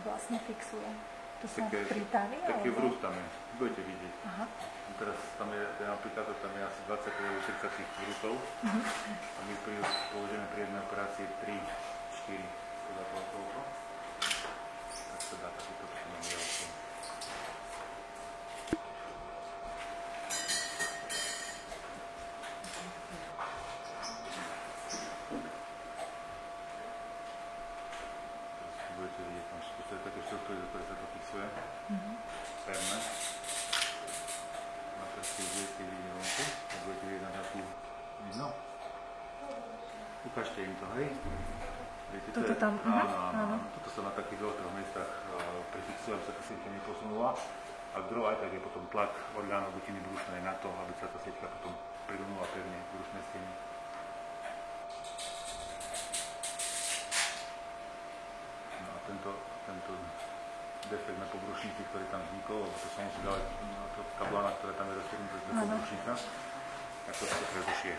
vlastne fixuje? To sa pritaví? Taký vrúh tam je, budete vidieť. Aha. Teraz tam je, ten aplikátor, tam je asi 20 alebo 30 tých vrútov. A my použijeme pri jednej operácii 3, 4, teda toľko. Tak sa dá takýto posunúť. Budete vidieť, tam sú také štruktúry, do ktoré sa to fixuje. Pevné. A teraz keď budete vidieť vonku, tak budete vidieť na takú vidno. Ukážte im to, hej? Viete, toto tam? Áno. Toto sa na takých dvoch, troch miestach prefixuje, aby sa tá sieťka neposunula. A druhá aj tak je potom tlak orgánov dutiny brušnej na to, aby sa tá sieťka potom pridunula pevne k brušnej stene. No a tento defekt na pobrušnici, ktorý tam vznikol, lebo to sa musí dávať kablána, ktorá tam je roztiahnutá do pobrušníka, tak to predušie.